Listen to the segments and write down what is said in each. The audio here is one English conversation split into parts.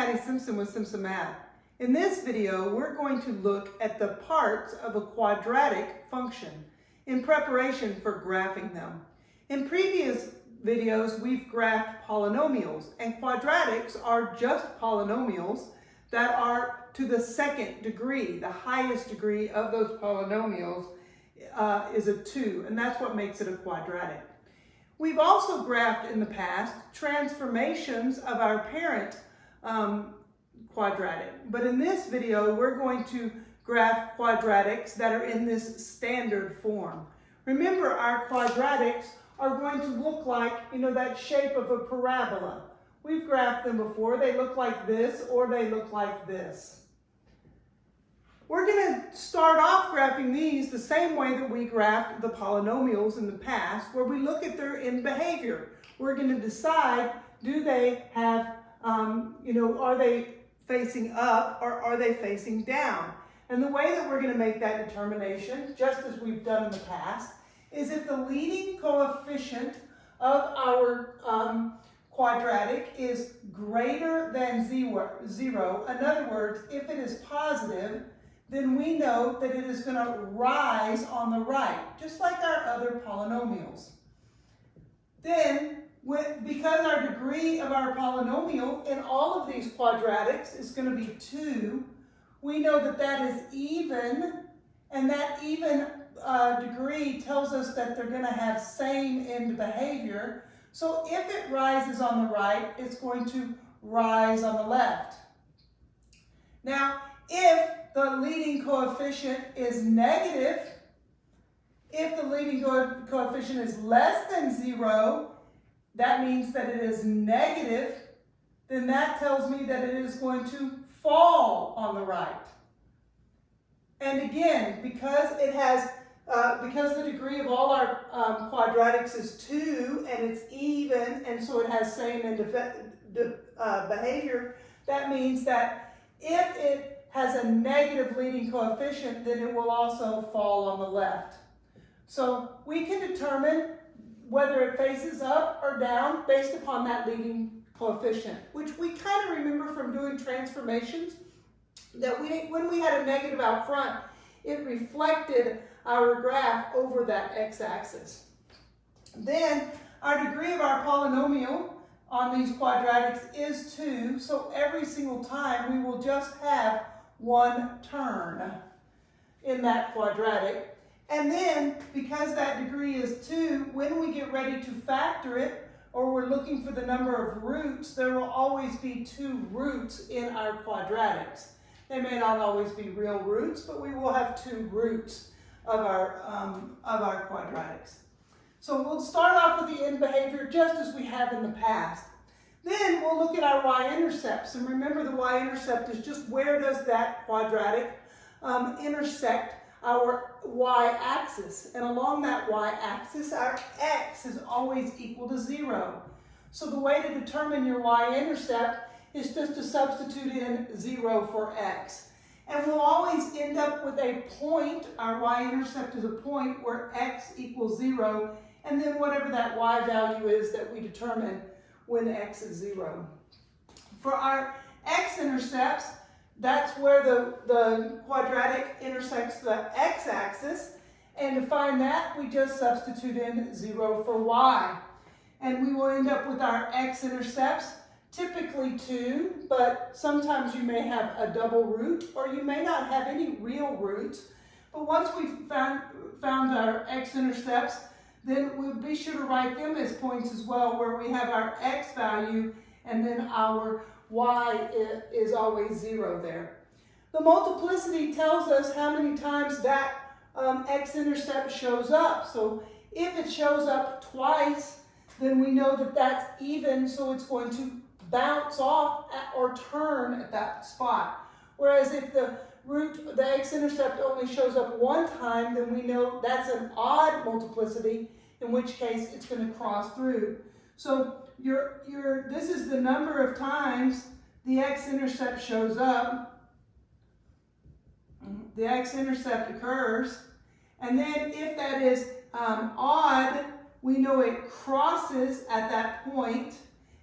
Patty Simpson with Simpson Math. In this video, we're going to look at the parts of a quadratic function in preparation for graphing them. In previous videos, we've graphed polynomials, and quadratics are just polynomials that are to the second degree. The highest degree of those polynomials is a 2, and that's what makes it a quadratic. We've also graphed in the past transformations of our parent quadratic, but in this video we're going to graph quadratics that are in this standard form. Remember, our quadratics are going to look like, that shape of a parabola. We've graphed them before. They look like this or they look like this. We're going to start off graphing these the same way that we graphed the polynomials in the past, where we look at their end behavior. We're going to decide, do they have, are they facing up or are they facing down? And the way that we're going to make that determination, just as we've done in the past, is if the leading coefficient of our quadratic is greater than 0. In other words, if it is positive, then we know that it is going to rise on the right, just like our other polynomials. Then, because our degree of our polynomial in all of these quadratics is going to be 2, we know that that is even, and that even degree tells us that they're going to have same end behavior. So if it rises on the right, it's going to rise on the left. Now, if the leading coefficient is negative, if the leading coefficient is less than 0, that means that it is negative, then that tells me that it is going to fall on the right. And again, because it has, because the degree of all our quadratics is 2 and it's even, and so it has same end behavior, that means that if it has a negative leading coefficient, then it will also fall on the left. So we can determine whether it faces up or down based upon that leading coefficient, which we kind of remember from doing transformations, that when we had a negative out front, it reflected our graph over that x-axis. Then our degree of our polynomial on these quadratics is 2, so every single time we will just have one term in that quadratic. And then, because that degree is 2, when we get ready to factor it, or we're looking for the number of roots, there will always be 2 roots in our quadratics. They may not always be real roots, but we will have 2 roots of our quadratics. So we'll start off with the end behavior just as we have in the past. Then we'll look at our y-intercepts, and remember the y-intercept is just where does that quadratic intersect our y-axis, and along that y-axis our x is always equal to 0. So the way to determine your y-intercept is just to substitute in 0 for x. And we'll always end up with a point. Our y-intercept is a point where x equals 0, and then whatever that y value is that we determine when x is 0. For our x-intercepts, that's where the quadratic intersects the x-axis, and to find that, we just substitute in 0 for y. And we will end up with our x-intercepts, typically 2, but sometimes you may have a double root, or you may not have any real roots. But once we've found our x-intercepts, then we'll be sure to write them as points as well, where we have our x value and then our y is always 0 there. The multiplicity tells us how many times that x-intercept shows up. So if it shows up twice, then we know that that's even, so it's going to bounce off or turn at that spot. Whereas if the x-intercept only shows up one time, then we know that's an odd multiplicity, in which case it's going to cross through. So this is the number of times the x-intercept shows up. The x-intercept occurs. And then if that is odd, we know it crosses at that point.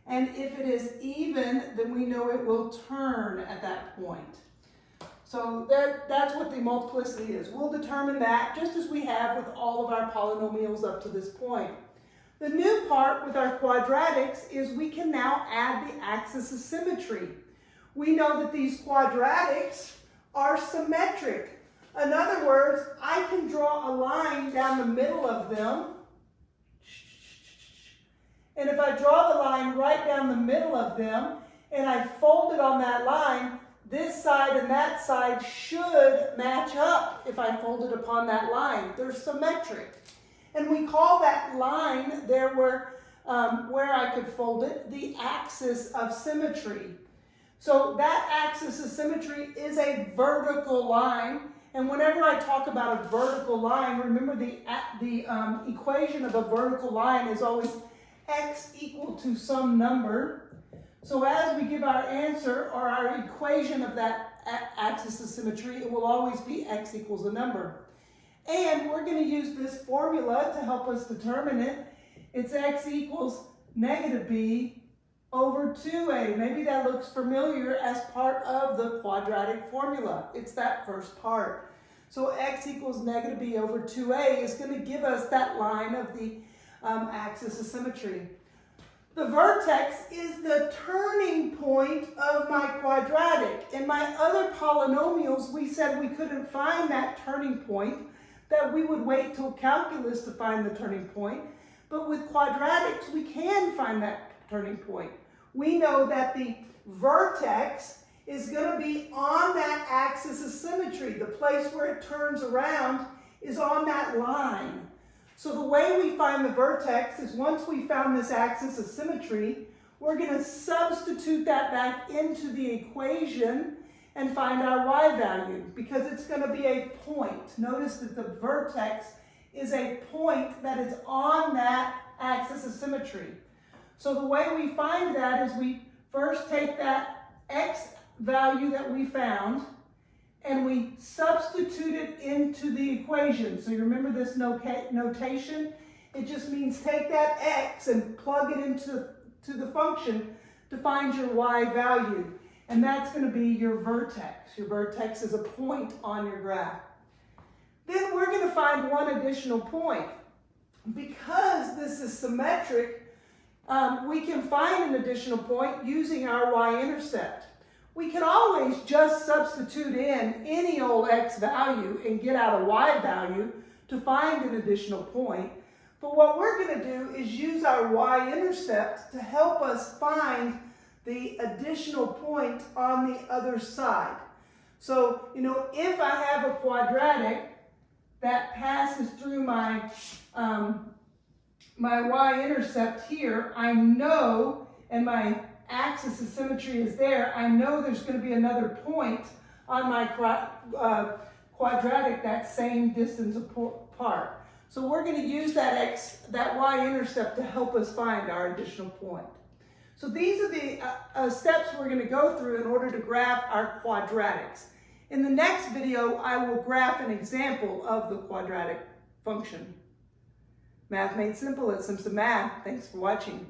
And if it is even, then we know know it will turn at that point. So that's what the multiplicity is. We'll determine that just as we have with all of our polynomials up to this point. The new part with our quadratics is we can now add the axis of symmetry. We know that these quadratics are symmetric. In other words, I can draw a line down the middle of them. And if I draw the line right down the middle of them and I fold it on that line, this side and that side should match up if I fold it upon that line. They're symmetric. And we call that line there where I could fold it the axis of symmetry. So that axis of symmetry is a vertical line. And whenever I talk about a vertical line, remember the equation of a vertical line is always x equal to some number. So as we give our answer or our equation of that axis of symmetry, it will always be x equals a number. And we're going to use this formula to help us determine it. It's x equals negative b over 2a. Maybe that looks familiar as part of the quadratic formula. It's that first part. So x equals negative b over 2a is going to give us that line of the axis of symmetry. The vertex is the turning point of my quadratic. In my other polynomials, we said we couldn't find that turning point, that we would wait till calculus to find the turning point. But with quadratics, we can find that turning point. We know that the vertex is going to be on that axis of symmetry. The place where it turns around is on that line. So the way we find the vertex is once we found this axis of symmetry, we're going to substitute that back into the equation and find our y value because it's going to be a point. Notice that the vertex is a point that is on that axis of symmetry. So the way we find that is we first take that x value that we found and we substitute it into the equation. So you remember this notation? It just means take that x and plug it into the function to find your y value. And that's going to be your vertex. Your vertex is a point on your graph. Then we're going to find one additional point. Because this is symmetric, we can find an additional point using our y-intercept. We can always just substitute in any old x value and get out a y value to find an additional point. But what we're going to do is use our y-intercept to help us find the additional point on the other side. So, if I have a quadratic that passes through my y-intercept here, I know, and my axis of symmetry is there, I know there's going to be another point on my quadratic that same distance apart. So we're going to use that y-intercept to help us find our additional point. So these are the steps we're going to go through in order to graph our quadratics. In the next video, I will graph an example of the quadratic function. Math Made Simple at Simpson Math. Thanks for watching.